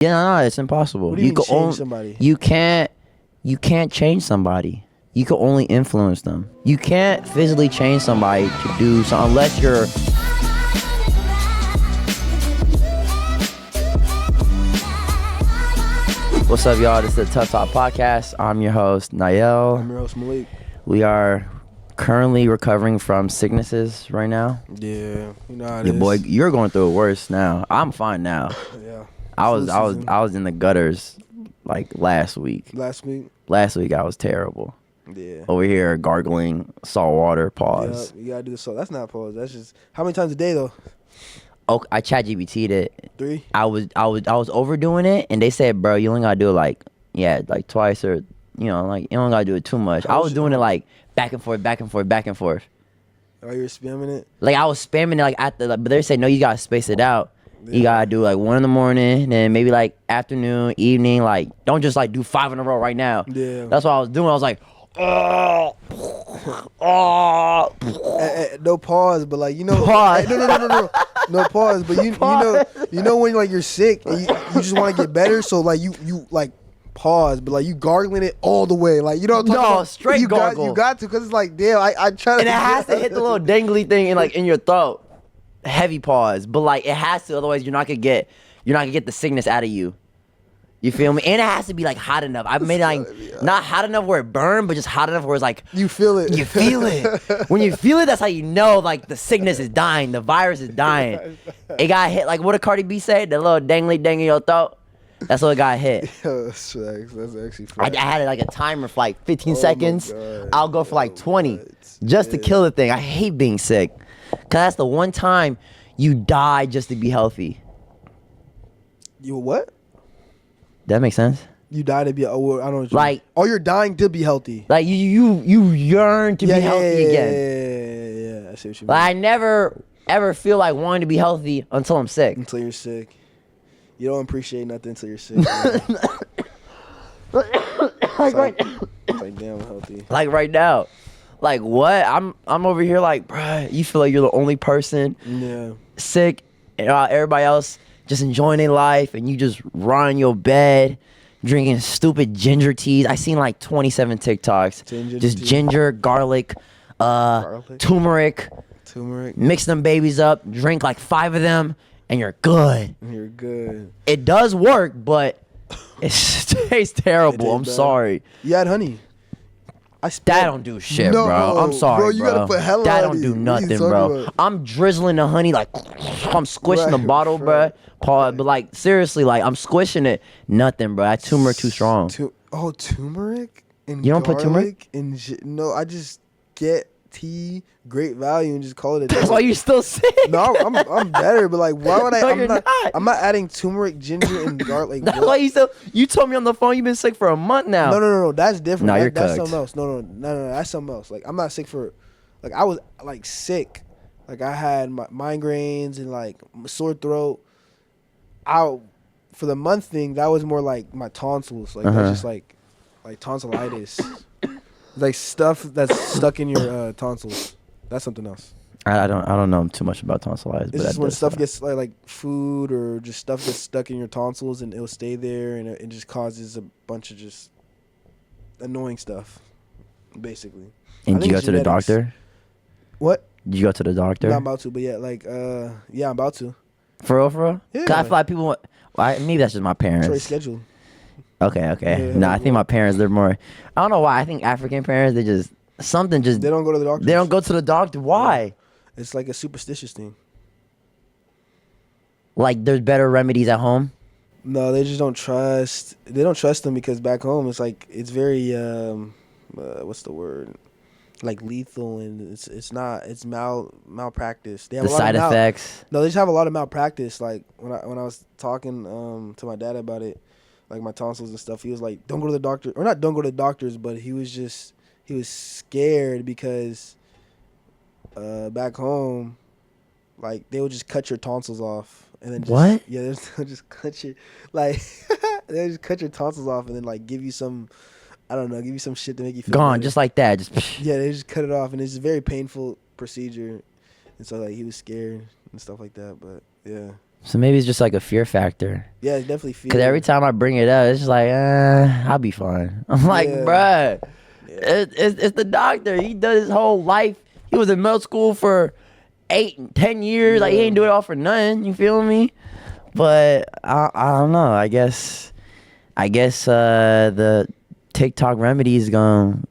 Yeah, no, it's impossible. What do you mean can change somebody? You can't change somebody. You can only influence them. You can't physically change somebody to do something unless you're... What's up, y'all? This is the Tuff Talks Podcast. I'm your host, Naiel. I'm your host, Malik. We are currently recovering from sicknesses right now. Yeah, you know how it Your is. boy, you're going through it worse now. I'm fine now. Yeah. I was in the gutters like last week. Last week? Last week I was terrible. Yeah. Over here gargling salt water. Pause. Yeah, you gotta do the salt. That's not pause. That's just how many times a day though? Oh, I ChatGPT'd it. 3? I was overdoing it, and they said, bro, you only gotta do it like twice, or like you don't gotta do it too much. I was doing it like back and forth, back and forth, back and forth. Oh, you're spamming it? Like I was spamming it but they said no, you gotta space it out. Yeah. You gotta do like 1 in the morning, then maybe like afternoon, evening. Like don't just like do 5 in a row right now. Yeah. That's what I was doing. I was like, oh. No pause, but like Pause. No pause, but you know when like you're sick and you just want to get better, so like you like pause, but like you gargling it all the way, like you know what I'm talking about? Straight gargle. You got to, because it's like damn, I try to, And it has to hit the little dangly thing in your throat. Heavy pause, but like it has to, otherwise you're not gonna get the sickness out of you. You feel me? And it has to be like hot enough. I've made it like not hot enough where it burned, but just hot enough where it's like you feel it. You feel it. When you feel it, that's how you know like the sickness is dying, the virus is dying. It got hit. Like what did Cardi B say? The little dangly dang in your throat. That's what it got hit. Yo, that's actually funny. I had it like a timer for like 15 Oh my seconds. God. I'll go for like 20 what? just to kill the thing. I hate being sick. Cause that's the one time you die just to be healthy. You what? That makes sense? You die to be. Oh, I don't know. What you Like- mean. Oh, you're dying to be healthy. Like you yearn to be healthy again. Yeah. I see what you mean. Like I never ever feel like wanting to be healthy until I'm sick. Until you're sick. You don't appreciate nothing until you're sick. Man. It's like damn healthy. Like right now. Like what? I'm over here like, bruh, you feel like you're the only person Yeah. sick, and everybody else just enjoying their life, and you just run your bed drinking stupid ginger teas. I seen like 27 TikToks. Just tea. ginger, garlic, turmeric. Mix them babies up, drink like 5 of them, and you're good. You're good. It does work, but it tastes terrible. It I'm tastes bad. sorry. You had honey. That don't do shit, No, bro. I'm sorry, bro. You gotta put hella That honey. don't do What are you nothing, talking bro. about? I'm drizzling the honey like I'm squishing the Right, bottle, bro. right. Paul, but like seriously, like I'm squishing it. Nothing, bro. That turmeric too strong. Turmeric and You don't put turmeric? and no, I just get tea, great value, and just call it a day. That's why you're still sick. No, I'm better, but like, why would I? No, I'm you're not. not. I'm not adding turmeric, ginger, and garlic. That's why you told me on the phone you've been sick for a month now. No. That's different. No, you're that's cooked. something else. No. That's something else. Like I'm not sick for. Like I was like sick. Like I had my migraines and like sore throat. For the month thing, that was more like my tonsils. Like that's just like tonsillitis. Like stuff that's stuck in your tonsils. That's something else. I don't know too much about tonsillitis, but It's just that when does stuff suck. gets like food or just stuff gets stuck in your tonsils and it'll stay there and it just causes a bunch of just annoying stuff, basically. I And did think you go it's to the genetics. doctor? What? Did you go to the doctor? Not about to, but yeah, I'm about to. For real? Yeah. 'Cause I feel like people want. Maybe that's just my parents. Try schedule. Okay. Yeah, No, I think my parents, they're more. I don't know why. I think African parents, they just They don't go to the doctor. They don't go to the doctor. Why? It's like a superstitious thing. Like there's better remedies at home. No, they just don't trust. They don't trust them because back home it's like it's very what's the word? Like lethal, and it's not. It's malpractice. They have The a lot side of effects. No, they just have a lot of malpractice. Like when I was talking to my dad about it, like my tonsils and stuff, he was like, "Don't go to the doctor," or not, "Don't go to the doctors," but he was scared because back home, like they would just cut your tonsils off and then just, What? Yeah, they'll just cut you like they just cut your tonsils off and then like give you some. I don't know, give you some shit to make you feel Gone, better. just like that. Just Yeah, they just cut it off, and it's a very painful procedure, and so like he was scared and stuff like that. But yeah, So maybe it's just like a fear factor. Yeah, it's definitely fear. Because every time I bring it up, it's just like, I'll be fine. I'm like, Yeah. bruh, Yeah. it's the doctor. He does his whole life. He was in medical school for 8, 10 years. Like, he ain't do it all for nothing. You feel me? But I don't know. I guess the TikTok remedy is gonna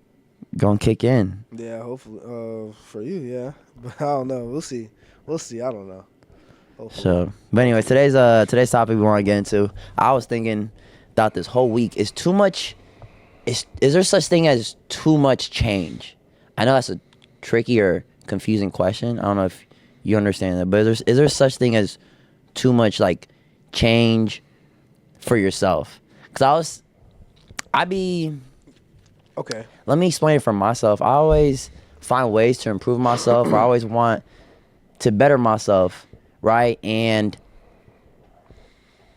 kick in. Yeah, hopefully. For you, yeah. But I don't know. We'll see. I don't know. Hopefully. So, but anyway, today's topic we want to get into. I was thinking about this whole week. Is too much. Is there such thing as too much change? I know that's a tricky or confusing question. I don't know if you understand that, but is there such thing as too much like change for yourself? Cause Okay. let me explain it for myself. I always find ways to improve myself. I always want to better myself, right? And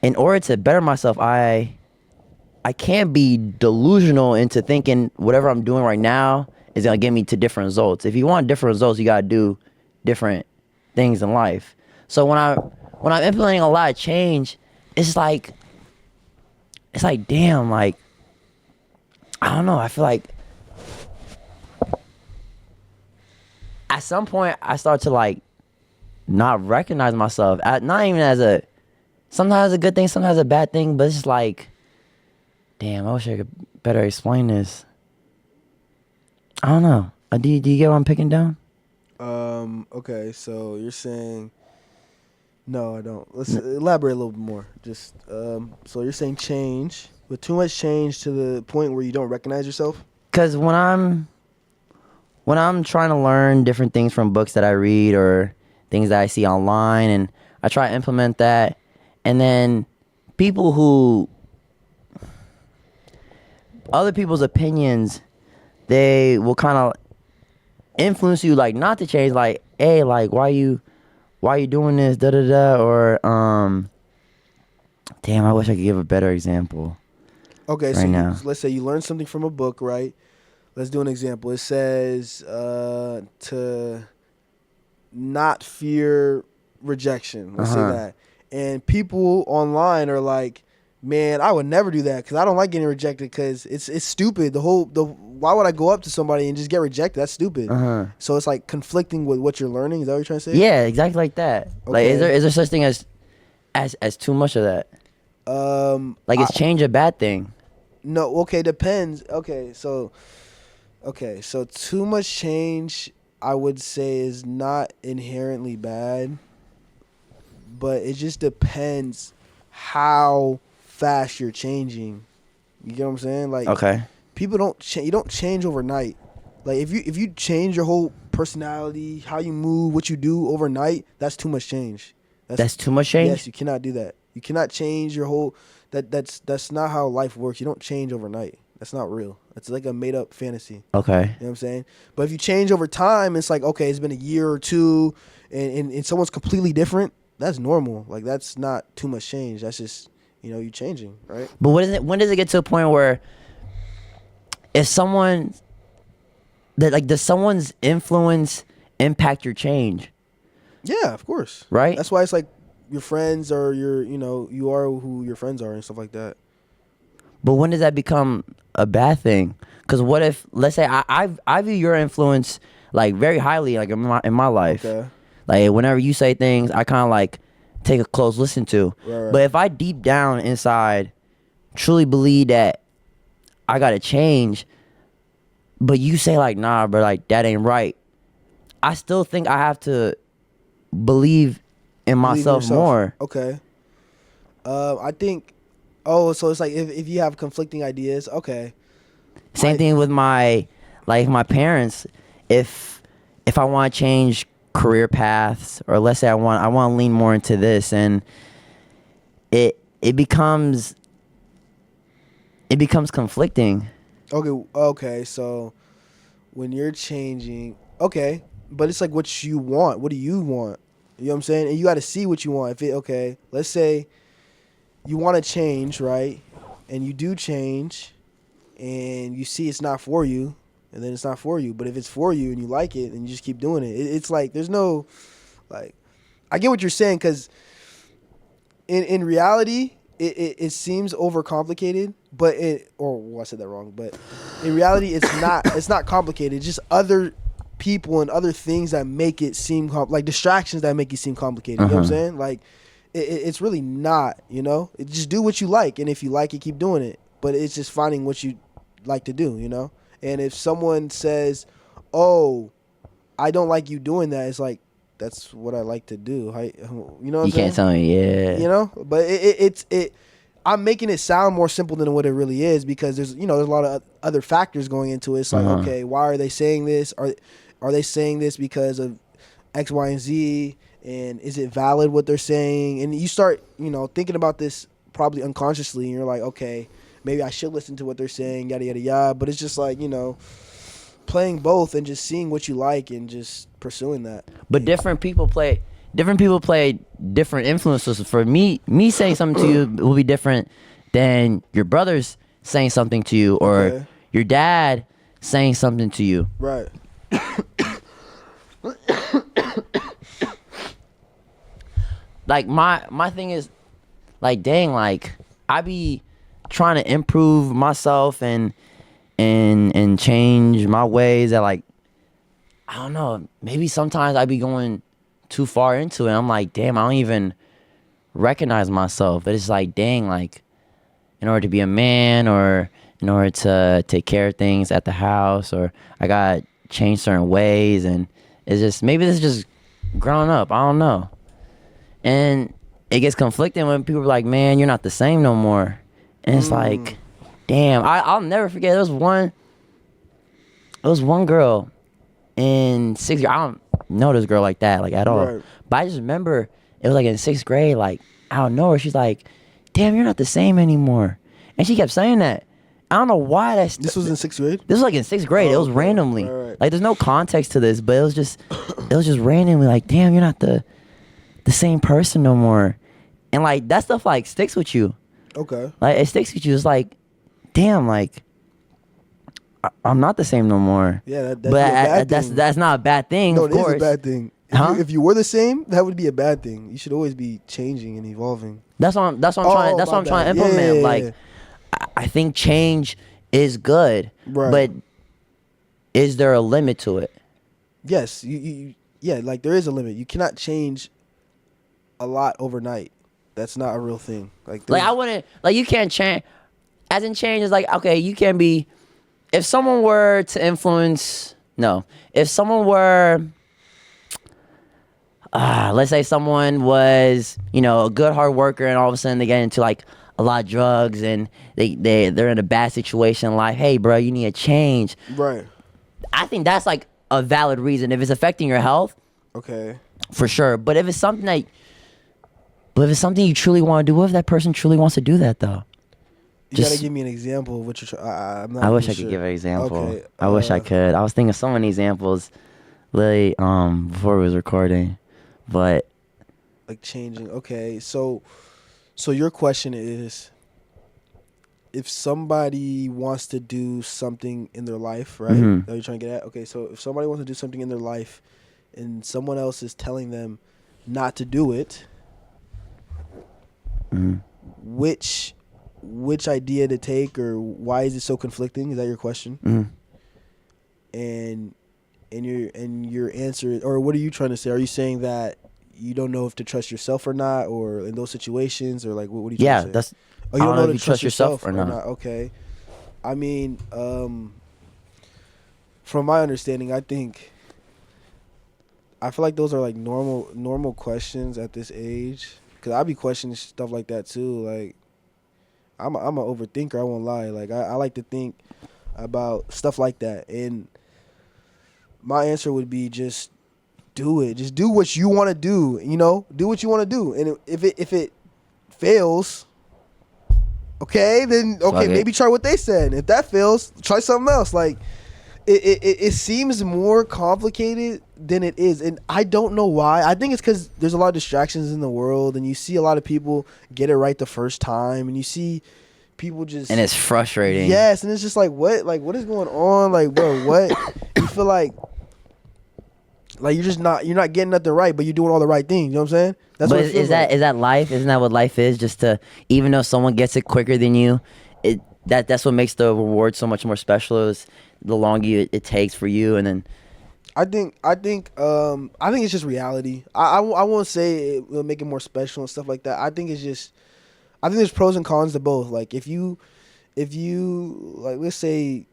in order to better myself, I can't be delusional into thinking whatever I'm doing right now is gonna get me to different results. If you want different results, you gotta do different things in life. So when I'm implementing a lot of change, it's like damn, like I don't know. I feel like at some point I start to like not recognize myself. Not even as sometimes a good thing, sometimes a bad thing, but it's just like, damn, I wish I could better explain this. I don't know. Do you get what I'm picking down? Okay, so you're saying... No, I don't. Let's elaborate a little bit more. Just, so you're saying change, with too much change to the point where you don't recognize yourself? Because when I'm trying to learn different things from books that I read or things that I see online, and I try to implement that, and then other people's opinions, they will kind of influence you, like, not to change, like, hey, like, why you doing this, da-da-da, or, damn, I wish I could give a better example. Okay, right now. Let's say you learn something from a book, right? Let's do an example. It says to not fear rejection. Let's say that. And people online are like, man, I would never do that because I don't like getting rejected because it's stupid. Why would I go up to somebody and just get rejected? That's stupid. So it's like conflicting with what you're learning. Is that what you're trying to say? Yeah, exactly like that. Okay. Like, is there such thing as too much of that? Like, is change a bad thing? No. Okay, depends. Okay, so too much change, I would say, is not inherently bad, but it just depends how fast you're changing. You get what I'm saying? Like, okay, people don't you don't change overnight. Like, if you change your whole personality, how you move, what you do overnight, that's too much change. That's too much change? Yes, you cannot do that. You cannot change your whole that's not how life works. You don't change overnight. That's not real. It's like a made up fantasy. Okay. You know what I'm saying? But if you change over time, it's like, okay, it's been a year or two and someone's completely different, that's normal. Like, that's not too much change. That's just, you changing, right? But when does it get to a point where if someone does someone's influence impact your change? Yeah, of course. Right? That's why it's like your friends or you are who your friends are and stuff like that. But when does that become a bad thing? Because what if, let's say, I view your influence like very highly, like in my life. Okay. Like, whenever you say things, I kind of like take a close listen to. Right. But if I deep down inside truly believe that I gotta change, but you say like, nah, bro, like that ain't right, I still think I have to believe in myself more. Okay. I think. Oh, so it's like if you have conflicting ideas, okay. Same thing with my parents. If I want to change career paths, or let's say I want to lean more into this, and it becomes conflicting. Okay. So when you're changing, okay, but it's like what you want. What do you want? You know what I'm saying? And you got to see what you want. Let's say you want to change, right? And you do change, and you see it's not for you, and then it's not for you. But if it's for you and you like it, and you just keep doing it, it's like there's no, like, I get what you're saying, because in reality, it seems overcomplicated, but I said that wrong. But in reality, it's not. It's not complicated. It's just other people and other things that make it seem like distractions that make it seem complicated. You know what I'm saying? Like it's really not. You know, just do what you like, and if you like it, keep doing it. But it's just finding what you like to do. You know, and if someone says, "Oh, I don't like you doing that," it's like, that's what I like to do. You know what I'm saying? You can't tell me, yeah. You know? But it's I'm making it sound more simple than what it really is, because there's a lot of other factors going into it. It's like, okay, why are they saying this? Are they saying this because of X, Y, and Z? And is it valid what they're saying? And you start, thinking about this probably unconsciously, and you're like, okay, maybe I should listen to what they're saying, yada, yada, yada. But it's just like, playing both and just seeing what you like and just pursuing that. But different people play different influences. For me saying something to you will be different than your brother's saying something to you, or your dad saying something to you. Right. Like my thing is, like, dang, like I be trying to improve myself and change my ways. That, like, I don't know, maybe sometimes I be going too far into it. I'm like, damn, I don't even recognize myself. But it's like, dang, like, in order to be a man, or in order to take care of things at the house, or I gotta change certain ways, and it's just, maybe this is just growing up. I don't know. And it gets conflicting when people are like, man, you're not the same no more. And it's like, damn, I'll never forget. There was one girl in 6th grade. I don't know this girl like that, like, at all. Right. But I just remember it was like in 6th grade, like, out of nowhere, she's like, damn, you're not the same anymore. And she kept saying that. I don't know why that's... This was in 6th grade? This was like in 6th grade. It was randomly. Right. Like, there's no context to this, but it was just randomly like, damn, you're not the same person no more. And, like, that stuff, like, sticks with you. Okay. Like, it sticks with you. It's like, damn, like, I'm not the same no more. Yeah, that's not a bad thing. No, of course. It is a bad thing. If you were the same, that would be a bad thing. You should always be changing and evolving. That's what I'm trying to implement. Yeah. Like, I think change is good, right, but is there a limit to it? Yes, like, there is a limit. You cannot change a lot overnight. That's not a real thing. Like I wouldn't, like, you can't change. As in, change is like, okay, you can be. If someone were to influence, if someone were, let's say someone was, a good hard worker, and all of a sudden they get into, like, a lot of drugs, and they're in a bad situation in life. Hey, bro, you need to change. Right. I think that's, like, a valid reason. If it's affecting your health, okay, for sure. But if it's something you truly want to do, what if that person truly wants to do that, though? You gotta give me an example of what you're trying. I'm not. I wish I sure. could give an example. Okay, I wish I could. I was thinking of so many examples, literally, before we was recording, but like changing. Okay, so your question is, if somebody wants to do something in their life, right? Mm-hmm. That you're trying to get at. Okay, so if somebody wants to do something in their life, and someone else is telling them not to do it, which idea to take, or why is it so conflicting? Is that your question? And your answer, or what are you trying to say? Are you saying that you don't know if to trust yourself or not, or in those situations, or like what are you trying to say? Yeah, that's. Oh, you don't know if to you trust yourself or not. Okay. I mean, from my understanding, I feel like those are like normal questions at this age. Cause I be questioning stuff like that too. Like, I'm an overthinker. I won't lie. Like, I like to think about stuff like that, and my answer would be just do it. Just do what you want to do. Do what you want to do, and if it fails, okay, then okay, maybe try what they said. If that fails, try something else. Like, it seems more complicated than it is, and I don't know why. I think it's because there's a lot of distractions in the world, and you see a lot of people get it right the first time, and you see people just, and it's frustrating. Yes, and it's just like, what is going on? Like, bro, what? You feel like Like you're not getting nothing right, but you're doing all the right things. You know what I'm saying? That's But what it feels like. is that life? Isn't that what life is? Just to, even though someone gets it quicker than you, that's what makes the reward so much more special. Is the longer it takes for you, and then I think it's just reality. I won't say it will make it more special and stuff like that. I think there's pros and cons to both. Like if you like, let's say,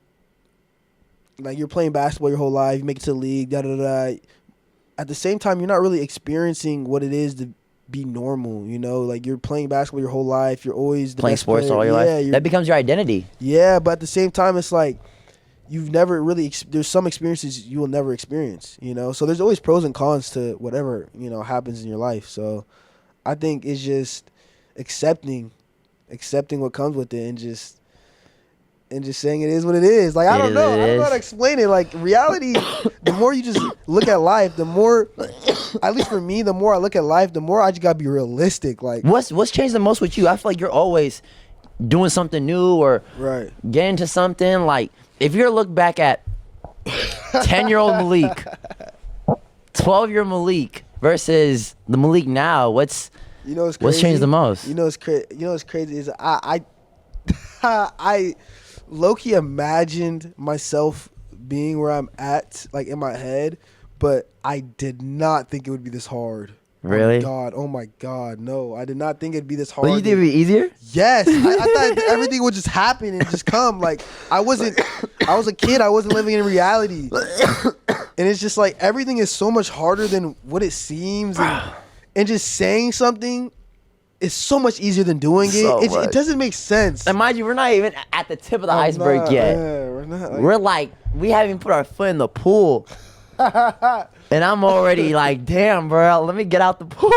like you're playing basketball your whole life, you make it to the league, da da da. At the same time, you're not really experiencing what it is to be normal. You know, like you're playing basketball your whole life. You're always the playing best sports player. all your life. That becomes your identity. Yeah, but at the same time, it's like you've never really. There's some experiences you will never experience. You know, so there's always pros and cons to whatever happens in your life. So I think it's just accepting what comes with it, and just saying it is what it is. Like, I don't know how to explain it. Like, reality, the more you just look at life, the more, at least for me, the more I look at life, the more I just gotta be realistic. Like, what's changed the most with you? I feel like you're always doing something new or getting to something. Like, if you look back at 10-year-old Malik, 12-year Malik versus the Malik now, what's changed the most? What's crazy is I low-key imagined myself being where I'm at, like in my head, but I did not think it would be this hard. Really? Oh my God, no. I did not think it'd be this hard. But you think it'd be easier? Yes. I thought everything would just happen and just come. Like, I was a kid. I wasn't living in reality. And it's just like, everything is so much harder than what it seems. And just saying something is so much easier than doing it. It doesn't make sense. And mind you, we're not even at the tip of the iceberg yet. We're not. We haven't even put our foot in the pool. And I'm already like, damn, bro, let me get out the pool.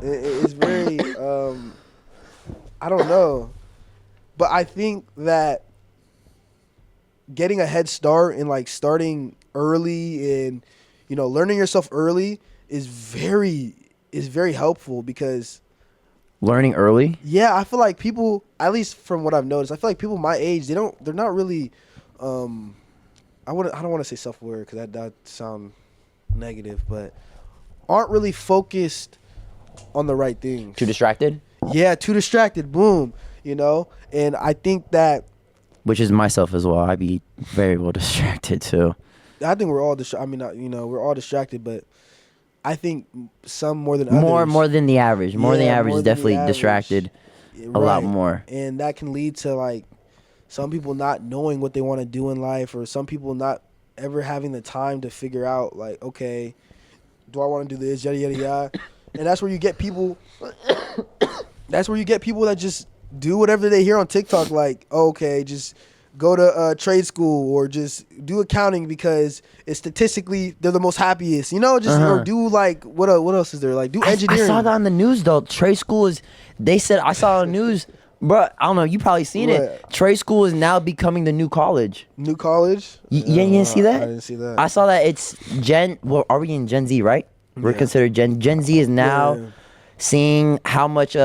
Yeah. It's very, I don't know. But I think that getting a head start and like starting early and, learning yourself early is very helpful because learning early. Yeah, I feel like people, at least from what I've noticed, I feel like people my age, they're not really, I don't want to say self-aware because that sound negative, but aren't really focused on the right things. Too distracted. Yeah, too distracted. Boom. And I think that, which is myself as well. I be very well distracted too. I think we're all we're all distracted, but I think some more than others. More than the average. More than the average is definitely distracted a lot more. And that can lead to like some people not knowing what they want to do in life, or some people not ever having the time to figure out like, okay, do I want to do this? Yada yada yada. And that's where you get people. That's where you get people that just do whatever they hear on TikTok. Like, okay, just go to trade school or just do accounting because it's statistically they're the most happiest. Or do like what else is there? Like do engineering. I saw that on the news though. Trade school is. They said I saw on the news, bro. I don't know. You probably seen it. Trade school is now becoming the new college. New college? You didn't see that? I didn't see that. I saw that it's Gen. Well, are we in Gen Z? Right? We're considered Gen Z is now seeing how much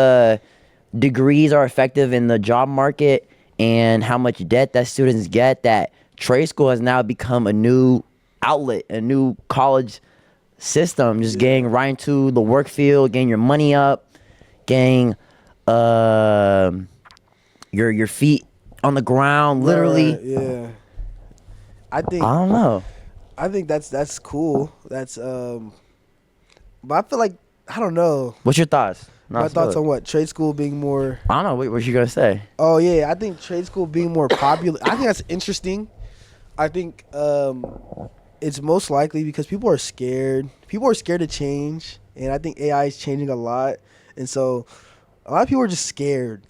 degrees are effective in the job market and how much debt that students get. That trade school has now become a new outlet, a new college system. Just getting right into the work field, getting your money up, getting your feet on the ground, literally. Yeah. I don't know. I think that's cool. That's but I feel like I don't know. What's your thoughts? My thoughts on what? Trade school being more... I don't know. What you gonna say? Oh, yeah. I think trade school being more popular... I think that's interesting. I think it's most likely because people are scared. People are scared to change. And I think AI is changing a lot. And so a lot of people are just scared.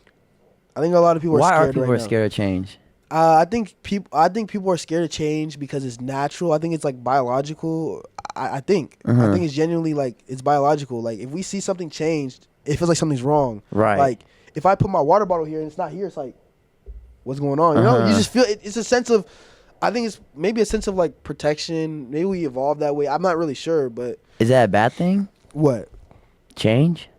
I think a lot of people are scared. Why are people right now. scared to change? I think people are scared to change because it's natural. I think it's like biological. I think it's genuinely like it's biological. Like if we see something changed, it feels like something's wrong. Right. Like if I put my water bottle here and it's not here, it's like, what's going on? You just feel it's a sense of. I think it's maybe a sense of like protection. Maybe we evolved that way. I'm not really sure, but is that a bad thing? What? Change.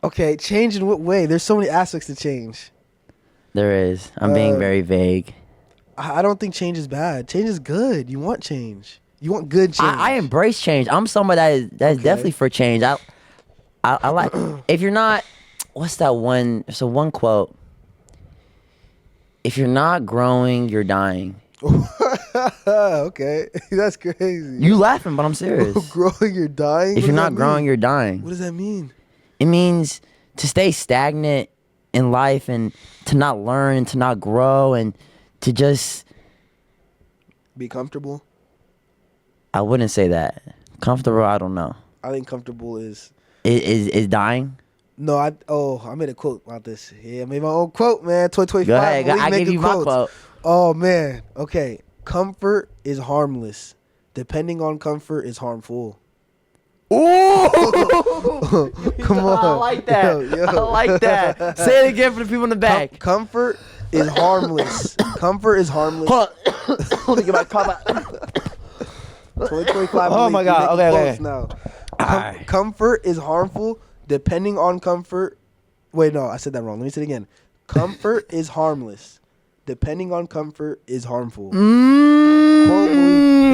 Okay, change in what way? There's so many aspects to change. There is. I'm being very vague. I don't think change is bad. Change is good. You want change. You want good change. I embrace change. I'm somebody that is definitely for change. I like if you're not. What's that one? So one quote. If you're not growing, you're dying. Okay, that's crazy. You laughing, but I'm serious. Growing, you're dying. If you're not growing, you're dying. What does that mean? It means to stay stagnant in life and to not learn and to not grow and to just be comfortable. I wouldn't say that. Comfortable, I don't know. I think comfortable is dying. No, I made a quote about this. Yeah, I made my own quote, man. 2025. Go ahead. I give you my quote. Oh man. Okay. Comfort is harmless. Depending on comfort is harmful. Ooh! Come on. I like that. Yo. I like that. Say it again for the people in the back. Comfort is harmless. Comfort is harmless. Let me get my cup out. 2025. Oh my God. Okay. Now. Comfort is harmful. Depending on comfort. Wait, no, I said that wrong. Let me say it again. Comfort is harmless. Depending on comfort is harmful.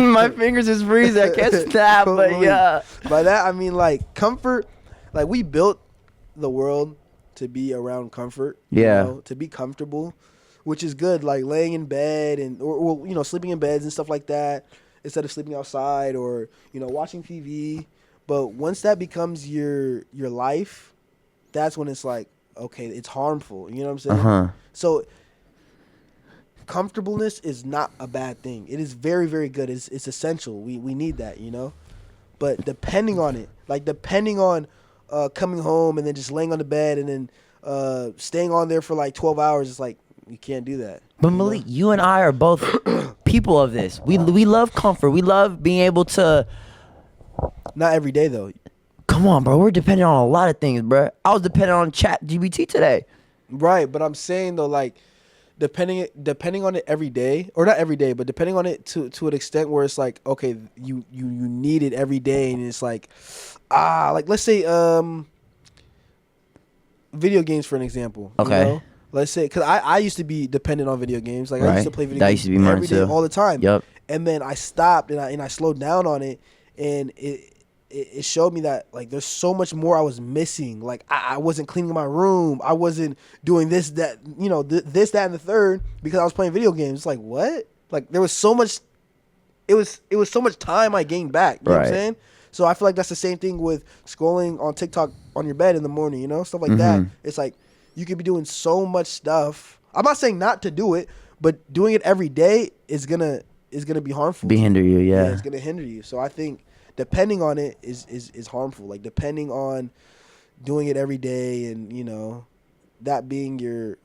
My fingers is freezing. I can't snap, but yeah. By that, I mean, like, comfort. Like, we built the world to be around comfort. Yeah. You know, to be comfortable, which is good. Like, laying in bed or sleeping in beds and stuff like that instead of sleeping outside or, watching TV. But once that becomes your life, that's when it's like, okay, it's harmful. You know what I'm saying? Uh-huh. So comfortableness is not a bad thing. It is very, very good. It's essential. We need that, But depending on it, like depending on coming home and then just laying on the bed and then staying on there for like 12 hours, it's like, you can't do that. But Malik, you and I are both people of this. We love comfort. We love being able to. Not every day, though. Come on, bro. We're dependent on a lot of things, bro. I was dependent on ChatGPT today. Right, but I'm saying, though, like, depending on it every day, or not every day, but depending on it to an extent where it's like, okay, you need it every day, and it's like, like, let's say, video games, for an example. Okay. Let's say, because I used to be dependent on video games. Like, I used to play video games used to be every day, too. all the time. Yep. And then I stopped, and I slowed down on it. And it showed me that, like, there's so much more I was missing. Like, I wasn't cleaning my room. I wasn't doing this, that, this, that, and the third because I was playing video games. It's like, what? Like, there was so much. It was so much time I gained back. You know what I'm saying? So I feel like that's the same thing with scrolling on TikTok on your bed in the morning, stuff like that. It's like you could be doing so much stuff. I'm not saying not to do it, but doing it every day is gonna be harmful. Hinder you, yeah. It's gonna hinder you. So I think depending on it is harmful. Like, depending on doing it every day and, that being your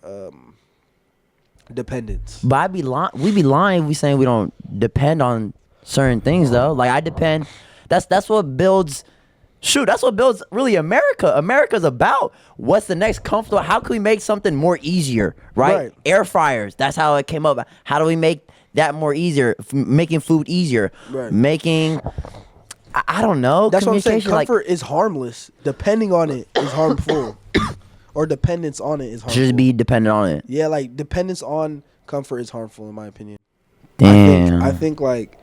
dependence. But we'd be lying if we saying we don't depend on certain things, though. Like, I depend. That's what builds. Shoot, that's what builds really America. America's about what's the next comfortable. How can we make something more easier, right? Air fryers. That's how it came up. How do we make that more easier? Making food easier. Right. Making. I don't know. That's what I'm saying. Comfort is harmless. Depending on it is harmful. Or dependence on it is harmful. Just be dependent on it. Yeah, like, dependence on comfort is harmful, in my opinion. Damn. I think like,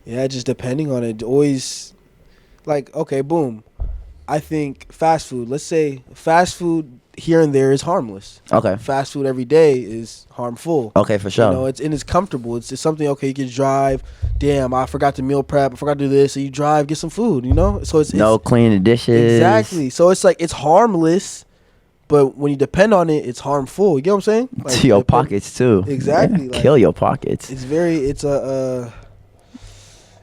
yeah, just depending on it. Always, like, okay, boom. I think fast food. Let's say fast food here and there is harmless. Okay. Fast food every day is harmful. Okay, for sure. It's comfortable. It's just something, okay, you can drive. Damn, I forgot to meal prep. I forgot to do this. So you drive, get some food, So it's cleaning the dishes. Exactly. So it's like, it's harmless, but when you depend on it, it's harmful. You get what I'm saying? Like, to your pockets too. Exactly. Yeah, like, kill your pockets.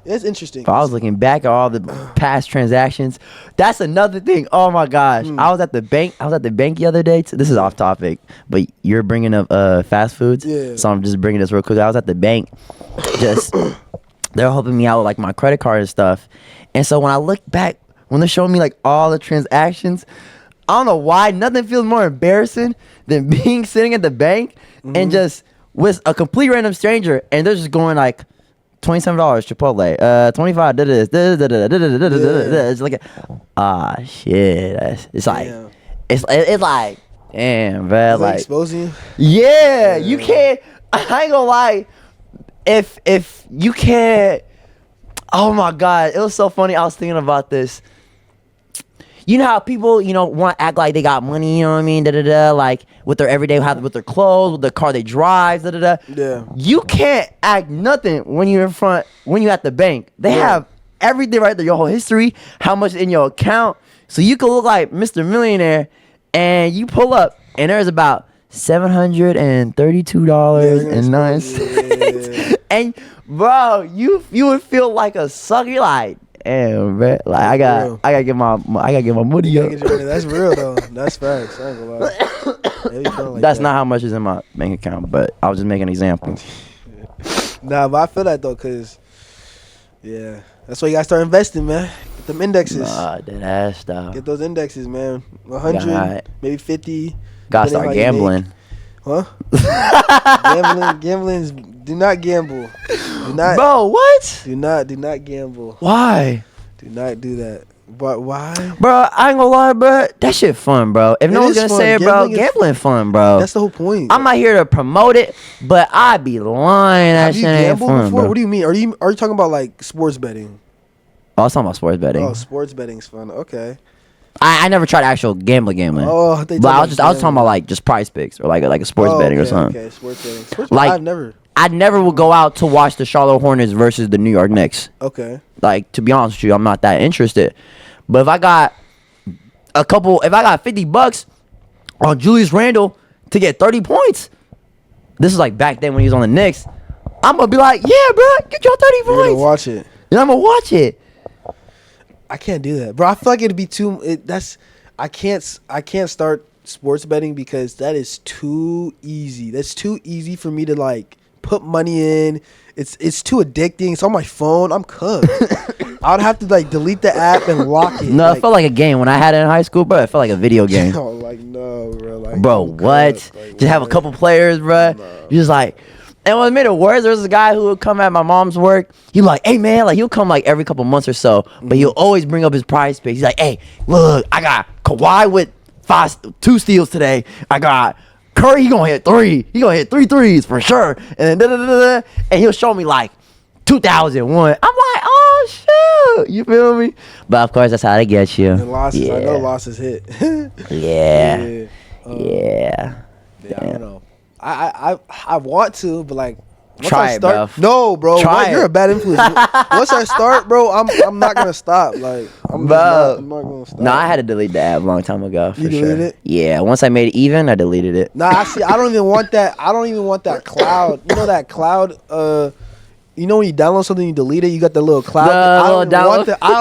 It's interesting. If I was looking back at all the past transactions, that's another thing. Oh my gosh, I was at the bank. The other day. This is off topic, but you're bringing up fast foods. Yeah. So I'm just bringing this real quick. I was at the bank, they're helping me out with like my credit card and stuff. And so when I look back, when they're showing me like all the transactions, I don't know why nothing feels more embarrassing than being sitting at the bank and just with a complete random stranger, and they're just going like, $27 Chipotle, 25 this. It's like, shit. It's like, it's like, damn, bro. Is like exposing you? Yeah, you can't. I ain't gonna lie. If you can't Oh my God, it was so funny. I was thinking about this. You know how people, want to act like they got money, you know what I mean? Da da da. Like with their everyday, with their clothes, with the car they drive, da da da. Yeah. You can't act nothing when you're at the bank. They have everything right there, your whole history, how much in your account. So you could look like Mr. Millionaire, and you pull up, and there's about $732.09. And bro, you would feel like a sucker. You're like, damn, bro. Like I gotta get my money up. That's real though. That's facts. I ain't gonna lie. Like That's not how much is in my bank account, but I was just making an example. Nah, but I feel that though, cause that's why you gotta start investing, man. Get them indexes. Nah, that ass stuff. Get those indexes, man. 100, maybe 50. Gotta start gambling. Huh? Gambling's. Do not gamble. Do not. Bro, what? Do not gamble. Why? Do not do that. But why? Bro, I ain't gonna lie, bro. That shit fun, bro. If no one's gonna say it, bro, gambling fun, bro. That's the whole point. I'm not here to promote it, but I'd be lying. That shit ain't fun, before? Bro. What do you mean? Are you talking about like sports betting? Oh, I was talking about sports betting. Oh, sports betting's fun. Okay. I never tried actual gambling. Oh, but I was talking about like just prize picks or like a sports betting or something. Okay, sports betting. I never would go out to watch the Charlotte Hornets versus the New York Knicks. Okay. Like, to be honest with you, I'm not that interested. But if I got $50 on Julius Randle to get 30 points, this is like back then when he was on the Knicks, I'm gonna be like, yeah, bro, get your 30 points. You're gonna watch it. And I'm gonna watch it. I can't do that, bro. I feel like it'd be too. I can't start sports betting because that is too easy. That's too easy for me to like put money in. It's too addicting. It's on my phone. I'm cooked. I'd have to like delete the app and lock it. No, it felt like a game when I had it in high school, bro. It felt like a video game. No, like no, bro. Like, bro, what? Like, just have a couple players, bro. No. You're just like. And what made it worse, there was a guy who would come at my mom's work. He like, hey man, like he'll come like every couple months or so, but he'll always bring up his prize picks. He's like, hey, look, I got Kawhi with 2 steals today. I got Curry, he gonna hit 3. He gonna hit 3 threes for sure. And then and he'll show me like 2001. I'm like, oh shoot, you feel me? But of course, that's how they get you. And losses, I know losses hit. Yeah. Yeah, I don't know. I want to, but like once try I start, it, bro. No, bro. Try You're it. a bad influence. Once I start, bro, I'm not gonna stop. Like I'm not gonna stop. No, I had to delete the app a long time ago. For you deleted it? Yeah, once I made it even, I deleted it. Nah, I don't even want that. I don't even want that cloud. You know that cloud? You know when you download something, you delete it. You got the little cloud. I don't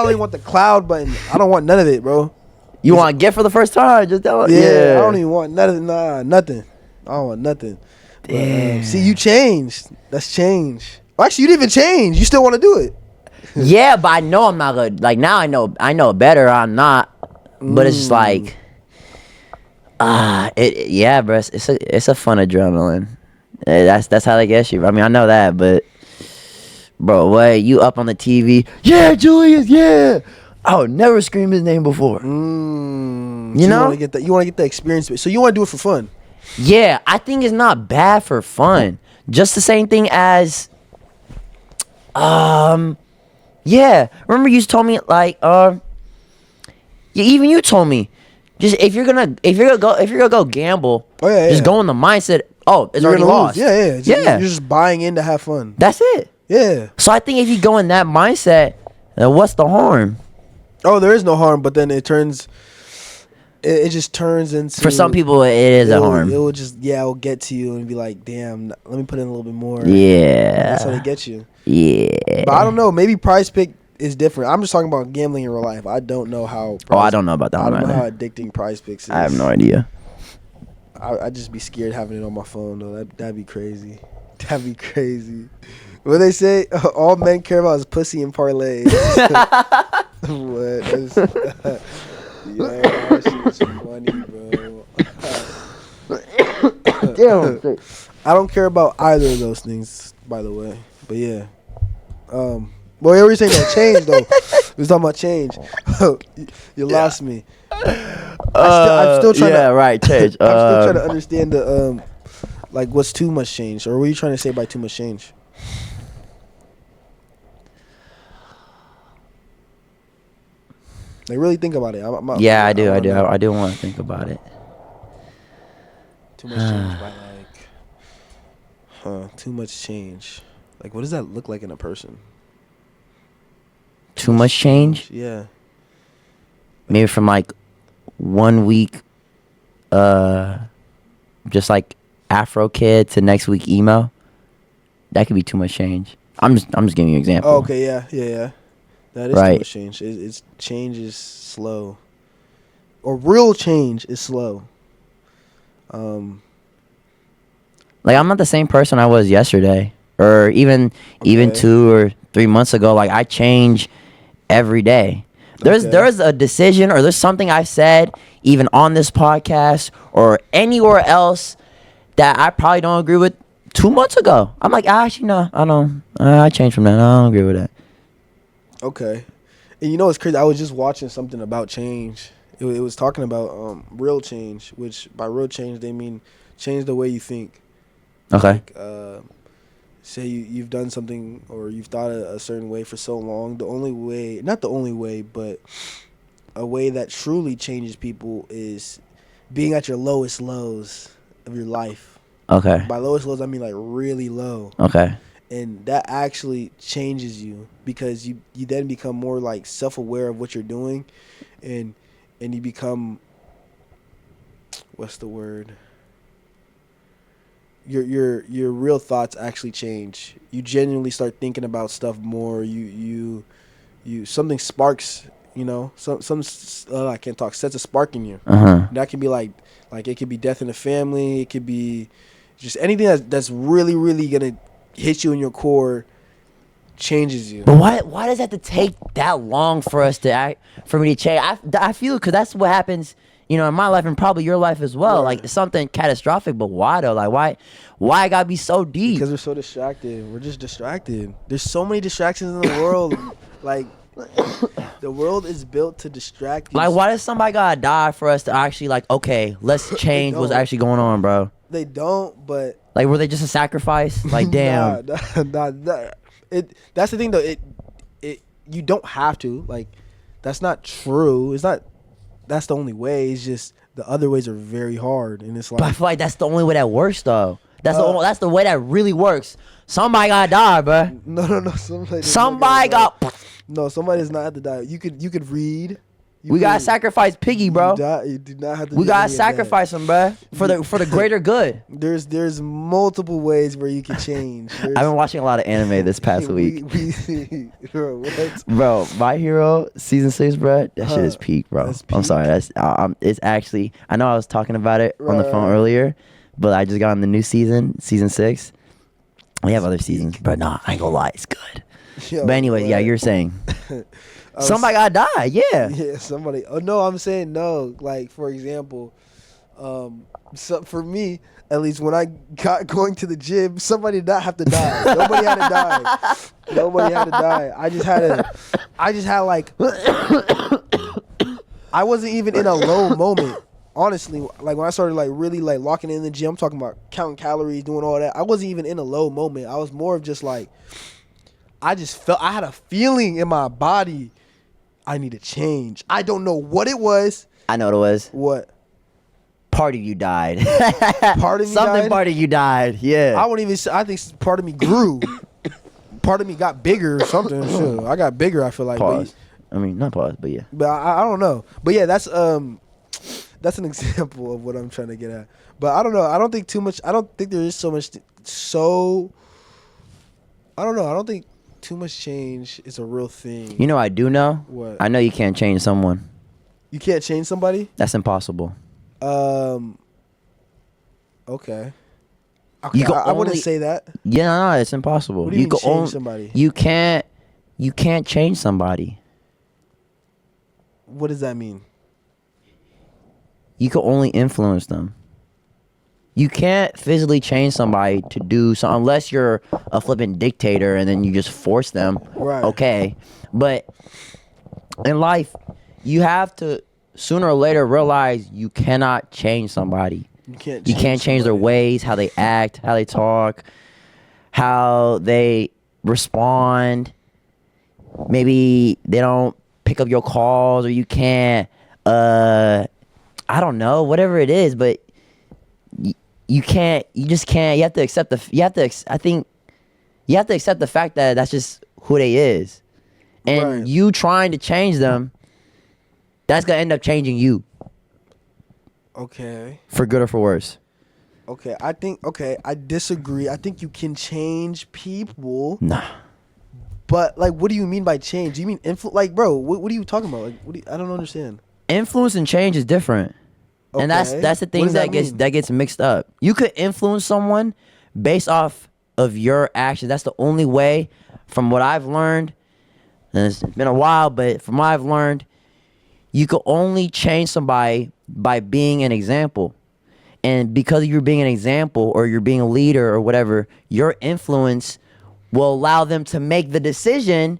even want the cloud button. I don't want none of it, bro. You want to get for the first time? Just download. Yeah, I don't even want none of it. Nah, nothing. I don't want nothing. Damn. See, you changed. That's change. Well, actually, you didn't even change. You still want to do it. Yeah, but I know I'm not good. Like now, I know better. I'm not. But it's like, yeah, bro. It's a fun adrenaline. That's how they get you. I mean, I know that, but bro, what you up on the TV? Yeah, Julius. Yeah. I would never scream his name before. You know, you want to get the experience. So you want to do it for fun. Yeah, I think it's not bad for fun. Just the same thing as, yeah. Remember you told me like, even you told me, just if you're gonna go gamble, just go in the mindset. Oh, it's already lost. Yeah. You're just buying in to have fun. That's it. Yeah. So I think if you go in that mindset, then what's the harm? Oh, there is no harm, but then it just turns into. For some people, it is a harm. It will it'll get to you and be like, damn, let me put in a little bit more. Yeah. That's how they get you. Yeah. But I don't know. Maybe Prize Pick is different. I'm just talking about gambling in real life. I don't know how. I don't know about that. I don't know how addicting Prize Picks is. I have no idea. I'd just be scared having it on my phone though. That'd be crazy. That'd be crazy. What they say? All men care about is pussy and parlays. What? Yeah, that shit's funny, bro. Damn. I don't care about either of those things, by the way. But yeah. Well, you were saying that change though. We was talking about change. You lost me. I'm still trying. Yeah, right. Change. I'm still trying to understand the like what's too much change, or what are you trying to say by too much change? Like, really think about it. I do want to think about it. Too much change by too much change. Like, what does that look like in a person? Too much change? Yeah. Maybe from like 1 week, just like Afro kid to next week emo. That could be too much change. I'm just giving you an example. Oh, okay, yeah. That is too much change. It's change is slow, or real change is slow. Like, I'm not the same person I was yesterday, or even 2 or 3 months ago. Like, I change every day. There's a decision, or there's something I said even on this podcast or anywhere else that I probably don't agree with 2 months ago. I'm like, actually, no, I don't. I changed from that. I don't agree with that. Okay. And you know what's crazy? I was just watching something about change. It was talking about real change, which by real change they mean change the way you think. Okay. Like, say you've done something or you've thought a certain way for so long. The only way, not the only way, but a way that truly changes people is being at your lowest lows of your life. Okay. By lowest lows, I mean like really low. Okay. And that actually changes you because you then become more like self-aware of what you're doing, and you become, what's the word? Your real thoughts actually change. You genuinely start thinking about stuff more. You something sparks. You know, I can't talk. Sets a spark in you. That can be like it could be death in the family. It could be just anything that's really really gonna hit you in your core. Changes you. But why does it have to take that long for me to change? I feel because that's what happens, you know, in my life and probably your life as well. Right. Like something catastrophic, but why though? Like why I gotta be so deep? Because we're so distracted. We're just distracted. There's so many distractions in the world. Like, the world is built to distract you. Like, why does somebody gotta die for us to actually like, okay, let's change what's actually going on, bro? They don't, but like, were they just a sacrifice? Like, damn. Nah. That's the thing though. It you don't have to. Like, that's not true. It's not. That's the only way. It's just the other ways are very hard, and it's like. But I feel like that's the only way that works, though. That's the way that really works. Somebody gotta die, bro. No. Somebody got. No, somebody does not have to die. You could read. We gotta sacrifice Piggy, bro. You do not have to. We gotta sacrifice him, bro, for the greater good. There's multiple ways where you can change. I've been watching a lot of anime this past week. Bro, what? Bro, My Hero season 6, bro. That shit is peak, bro. I'm sorry. That's it's actually. I know I was talking about it on the phone earlier, but I just got on the new season 6. We have other seasons, but nah, I ain't gonna lie, it's good. But anyway, yeah, you're saying. Somebody gotta die, yeah. Yeah, somebody. Oh no, I'm saying no. Like, for example, so for me, at least when I got going to the gym, somebody did not have to die. Nobody had to die. Nobody had to die. I just had like, I wasn't even in a low moment. Honestly, like when I started like really like locking in the gym, I'm talking about counting calories, doing all that. I wasn't even in a low moment. I was more of just like, I just felt, I had a feeling in my body. I need to change. I don't know what it was. I know what it was. What? Part of you died. Part of me Something died? part of you died. Yeah. I wouldn't even say, I think part of me grew. Part of me got bigger or something. Shit, I got bigger, I feel like. Pause. I mean, not pause, but yeah. But I don't know. But yeah, that's an example of what I'm trying to get at. But I don't know. I don't think too much. I don't think there is so much. I don't know. I don't think too much change is a real thing. You know, I do know. What? I know you can't change someone. You can't change somebody? That's impossible. Okay. I wouldn't say that. Yeah, no, it's impossible. What do you mean change somebody? You can't change somebody. What does that mean? You can only influence them. You can't physically change somebody to do something unless you're a flipping dictator and then you just force them. Right. Okay. But in life, you have to sooner or later realize you cannot change somebody. You can't change their ways, how they act, how they talk, how they respond. Maybe they don't pick up your calls, or you can't I don't know, whatever it is, but you just can't. You have to accept I think you have to accept the fact that that's just who they is. And you trying to change them, that's going to end up changing you. Okay. For good or for worse. Okay, I disagree. I think you can change people. Nah. But, like, what do you mean by change? Do you mean like, bro, what are you talking about? Like, I don't understand. Influence and change is different. Okay. And that's the thing that gets mixed up. You could influence someone based off of your actions. That's the only way, from what I've learned, and it's been a while, but from what I've learned, you could only change somebody by being an example. And because you're being an example, or you're being a leader or whatever, your influence will allow them to make the decision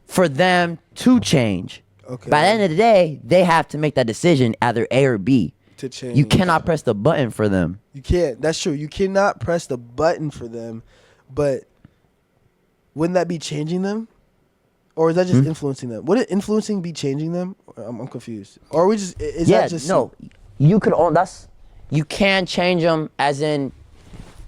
for them to change. Okay. By the end of the day, they have to make that decision, either A or B. To change. You cannot press the button for them. You can't. That's true. You cannot press the button for them. But wouldn't that be changing them? Or is that just influencing them? Would it influencing be changing them? I'm confused. Or are we just that just no. You could you can change them, as in,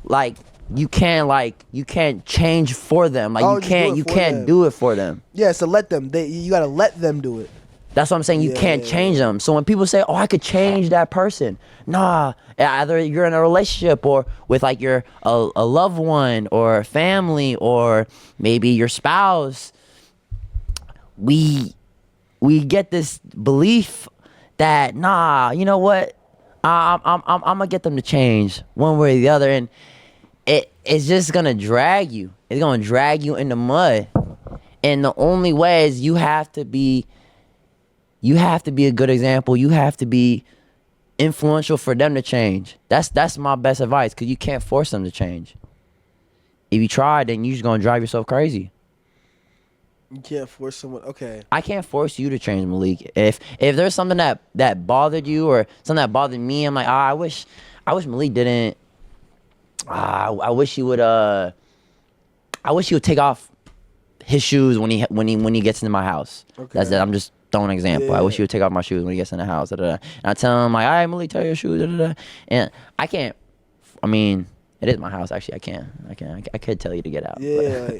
like, you can't change for them. Like, you can't do it for them. Yeah, so let them. You gotta let them do it. That's what I'm saying. You can't change them. So when people say, "Oh, I could change that person," nah. Either you're in a relationship, or with like a loved one, or family, or maybe your spouse. We get this belief that, nah, you know what? I'm gonna get them to change one way or the other, and it's just gonna drag you. It's gonna drag you in the mud. And the only way is you have to be a good example. You have to be influential for them to change. That's my best advice, because you can't force them to change. If you try, then you're just gonna drive yourself crazy. You can't force someone. Okay. I can't force you to change, Malik. If there's something that bothered you, or something that bothered me, I'm like, I wish Malik didn't. I wish he would. I wish he would take off his shoes when he gets into my house. Okay. That's that. I'm just throwing an example. Yeah. I wish he would take off my shoes when he gets in the house. Da, da, da. And I tell him, like, all right, Malik, take your shoes. Da, da, da. And I can't. I mean, it is my house. Actually, I can. I could tell you to get out. Yeah.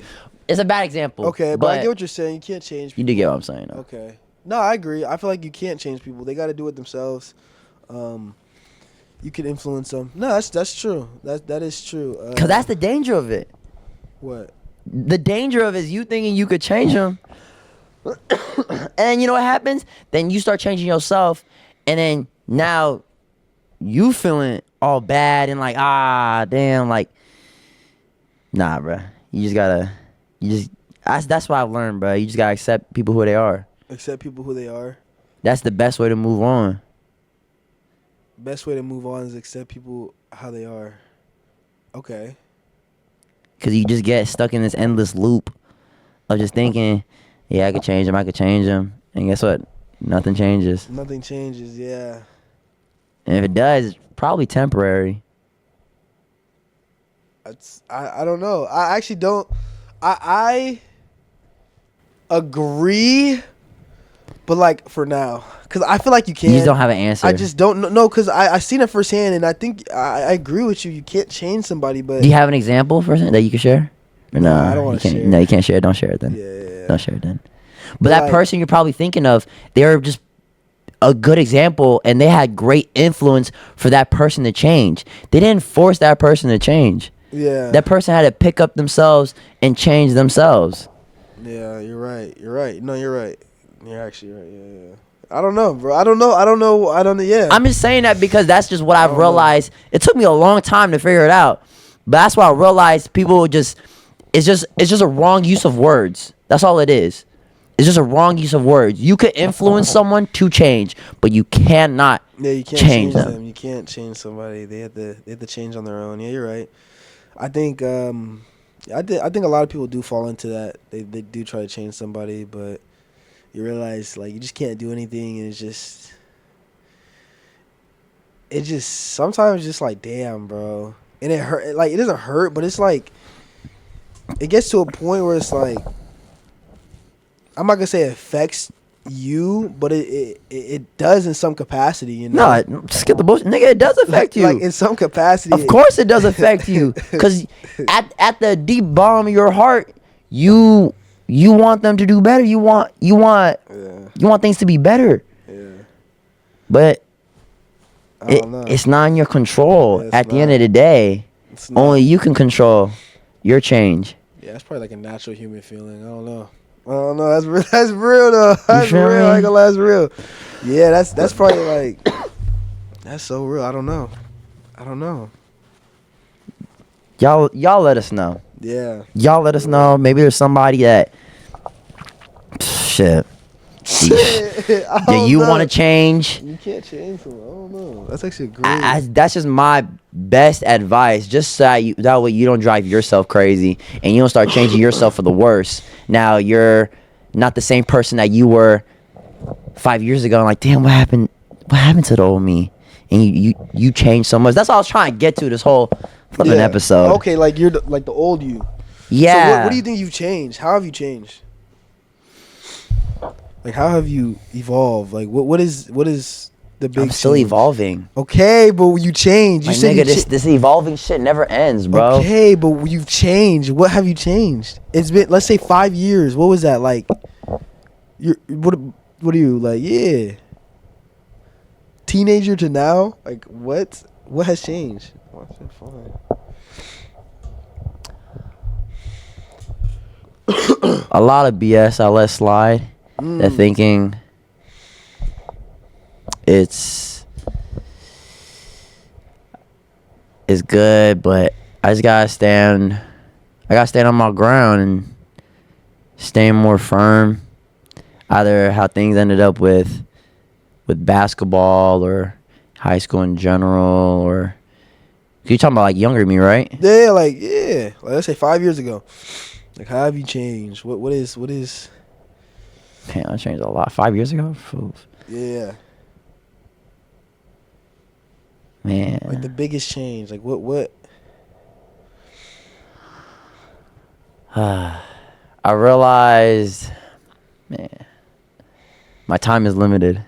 It's a bad example. Okay, but I get what you're saying. You can't change people. You do get what I'm saying, though. Okay. No, I agree. I feel like you can't change people. They got to do it themselves. You can influence them. No, that's true. That is true. Because that's the danger of it. What? The danger of it is you thinking you could change them. And you know what happens? Then you start changing yourself. And then now you feeling all bad and like, damn, like, nah, bruh. That's what I've learned, bro. You just gotta accept people who they are. Accept people who they are. That's the best way to move on. Best way to move on is accept people how they are. Okay. Because you just get stuck in this endless loop of just thinking, yeah, I could change them. And guess what? Nothing changes. Nothing changes, yeah. And if it does, it's probably temporary. I don't know. I actually don't. I agree, but like for now, because I feel like you can't. You just don't have an answer. I just don't know. No, because I seen it firsthand, and I think I agree with you. You can't change somebody, but do you have an example that you can share? Or no, I don't want to share. No, you can't share it. Don't share it then. Yeah. Don't share it then. But that person you're probably thinking of, they're just a good example, and they had great influence for that person to change. They didn't force that person to change. Yeah. That person had to pick up themselves and change themselves. Yeah, you're right. No, you're right. You're actually right. Yeah. I don't know, bro. I don't know. Yeah. I'm just saying that because that's just what I've realized. It took me a long time to figure it out. But that's why I realized people it's just a wrong use of words. That's all it is. It's just a wrong use of words. You could influence someone to change, but you cannot you can't change them. You can't change somebody. They have to change on their own. Yeah, you're right. I think I think a lot of people do fall into that. They do try to change somebody, but you realize like you just can't do anything, and it's just sometimes just like damn, bro. And it hurt. Like it doesn't hurt, but it's like it gets to a point where it's like I'm not gonna say it affects you, but it does in some capacity, you know. No, just get the bullshit, nigga. It does affect you. Like in some capacity. Of course, it does affect you, because at the deep bottom of your heart, you want them to do better. You want things to be better. Yeah. But I don't know. it's not in your control. Yeah, at the end of the day, only you can control your change. Yeah, that's probably like a natural human feeling. I don't know. That's real though. That's real. I ain't gonna lie, that's real. Yeah, that's probably like that's so real. I don't know. Y'all let us know. Yeah. Y'all let us know. Maybe there's somebody that shit. Yeah, you want to change. You can't change them. I don't know. That's actually great. That's just my best advice. Just so that way you don't drive yourself crazy and you don't start changing yourself for the worse. Now you're not the same person that you were 5 years ago. And like, damn, what happened? What happened to the old me? And you changed so much. That's all I was trying to get to this whole flipping episode. Okay, like you're like the old you. Yeah. So what do you think you've changed? How have you changed? Like, how have you evolved? Like, what is the big? I'm still change? evolving. Okay, but you changed. You said nigga, this evolving shit never ends, bro. Okay, but you've changed. What have you changed? It's been, let's say, 5 years. What was that like? What are you like? Yeah, teenager to now. Like, what has changed? A lot of BS I let slide. They're thinking it's good, but I just gotta stand on my ground and stay more firm. Either how things ended up with basketball or high school in general, or you're talking about like younger me, right? Yeah, like let's say 5 years ago. Like, how have you changed? What is? Man, I changed a lot. 5 years ago? Yeah. Man. Like the biggest change. Like what? I realized, man, my time is limited.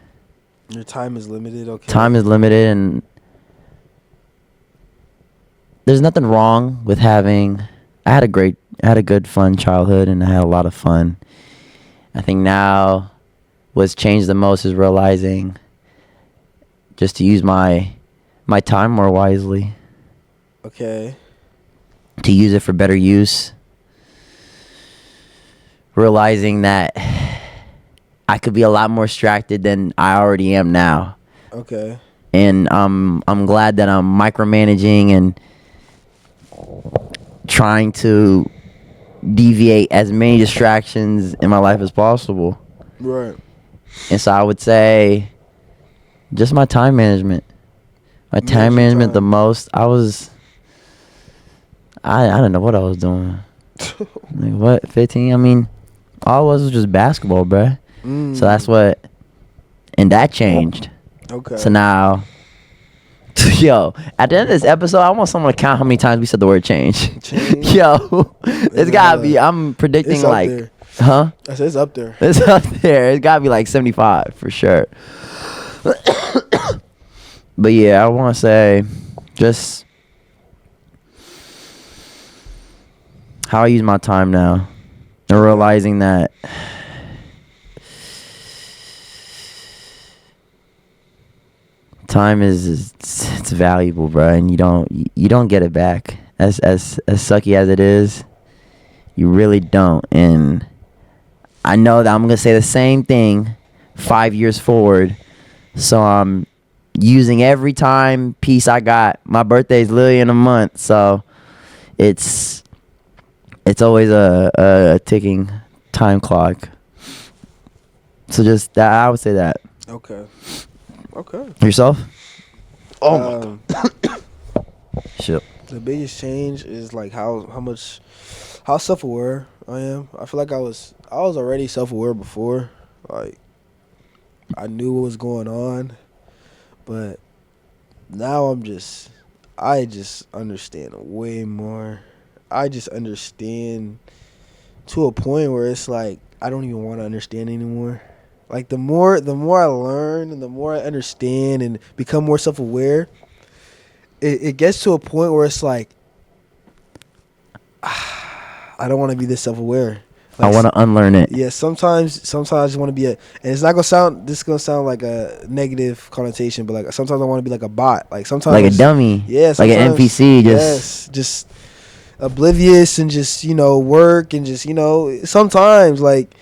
Your time is limited, okay. Time is limited, and there's nothing wrong with having. I had a good, fun childhood, and I had a lot of fun. I think now what's changed the most is realizing just to use my time more wisely. Okay. To use it for better use. Realizing that I could be a lot more distracted than I already am now. Okay. And I'm glad that I'm micromanaging and trying to deviate as many distractions in my life as possible. Right. And so I would say just my time management. My time management the most. I don't know what I was doing. Like, what, 15? I mean, all it was just basketball, bruh. So that's what, and that changed. Okay. So now, yo, at the end of this episode, I want someone to count how many times we said the word change. Yo, it's gotta be, I'm predicting like, there. Huh? I said it's up there. It's up there. It's gotta be like 75 for sure. But yeah, I want to say just how I use my time now and realizing that time is it's valuable, bro, and you don't get it back. As sucky as it is, you really don't. And I know that I'm gonna say the same thing 5 years forward, so I'm using every time piece I got. My birthday's literally in a month, so it's always a ticking time clock. So just that, I would say that. Okay. Yourself? Oh my god. Shit. The biggest change is like how self-aware I am. I feel like I was already self-aware before. Like, I knew what was going on, but now I just understand way more. I just understand to a point where it's like I don't even want to understand anymore. Like the more I learn and the more I understand and become more self-aware, it gets to a point where it's like, I don't want to be this self-aware. Like, I want to unlearn it. Yeah, sometimes I just want to be and it's not gonna sound. This is gonna sound like a negative connotation, but like sometimes I want to be like a bot. Like sometimes Like a dummy. Yeah, like an NPC. Just oblivious and just work and just sometimes like.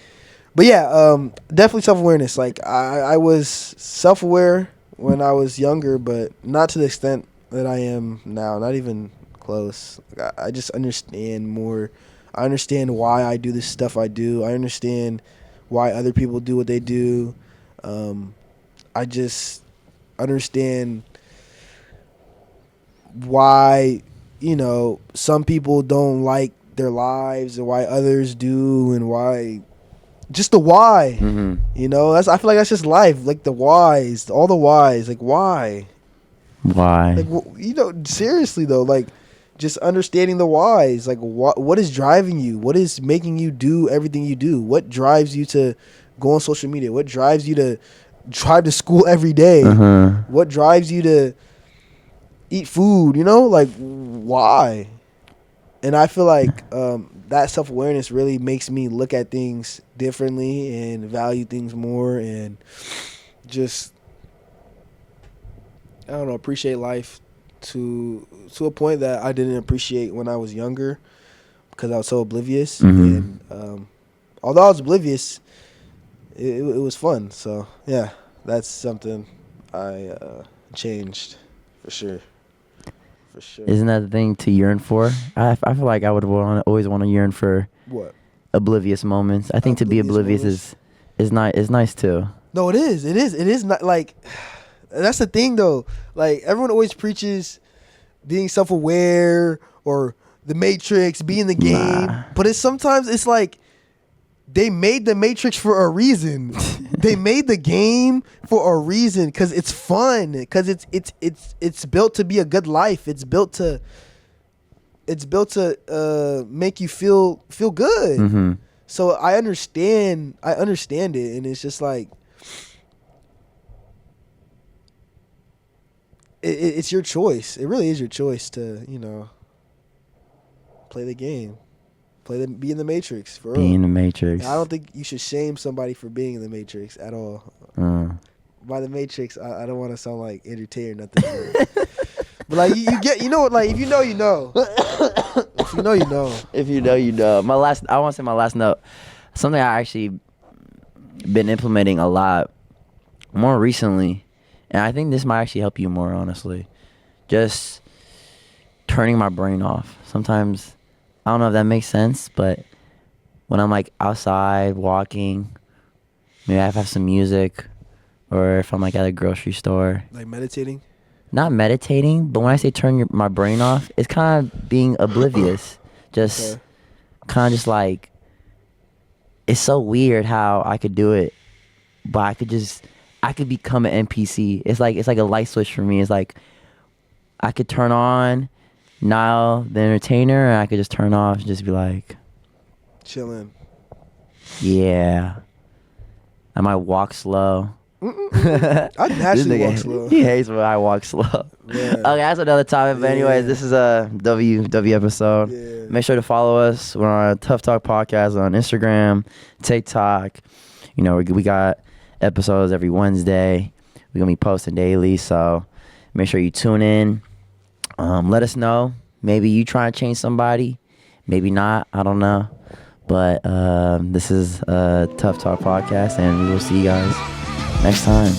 But yeah, definitely self-awareness. Like I was self-aware when I was younger, but not to the extent that I am now. Not even close. Like, I just understand more. I understand why I do the stuff I do. I understand why other people do what they do. I just understand why, some people don't like their lives and why others do and why. Just the why. Mm-hmm. I feel like that's just life. Like the whys, all the whys. Like why? Why? Like, seriously though, like just understanding the whys. Like what is driving you? What is making you do everything you do? What drives you to go on social media? What drives you to drive to school every day? What drives you to eat food? Like why? And I feel like that self-awareness really makes me look at things differently and value things more and just, I don't know, appreciate life to a point that I didn't appreciate when I was younger because I was so oblivious. And although I was oblivious, it was fun. So, yeah, that's something I changed for sure. For sure. Isn't that the thing to yearn for? I feel like I would always want to yearn for What? Oblivious moments. I think to be oblivious is nice too. No, it is. It is not like that's the thing though. Like everyone always preaches being self-aware or the Matrix, be in the game, but sometimes it's like they made the Matrix for a reason. They made the game for a reason because it's fun. Because it's built to be a good life. It's built to make you feel good. Mm-hmm. So I understand it, and it's just like it's your choice. It really is your choice to play the game. Be in the Matrix, for real. Be in the Matrix. I don't think you should shame somebody for being in the Matrix at all. By the Matrix, I don't want to sound like entertainer or nothing. But like you get, like if you know, you know. If you know, you know. If you know, you know. I want to say my last note. Something I actually been implementing a lot more recently, and I think this might actually help you more, honestly. Just turning my brain off. Sometimes. I don't know if that makes sense, but when I'm like outside walking, maybe I have some music, or if I'm like at a grocery store. Like meditating? Not meditating, but when I say turn my brain off, it's kind of being oblivious. Just kind of just like, it's so weird how I could do it, but I could become an NPC. It's like a light switch for me. It's like I could turn on Naiel the entertainer, and I could just turn off and just be like, chilling. Yeah. I might walk slow. I naturally walk slow. He hates when I walk slow. Yeah. Okay, that's another topic. But anyways, this is a W episode. Yeah. Make sure to follow us. We're on Tuff Talk Podcast on Instagram, TikTok. We got episodes every Wednesday. We're gonna be posting daily, so make sure you tune in. Let us know. Maybe you try to change somebody. Maybe not. I don't know. But this is Tuff Talk Podcast, and we will see you guys next time.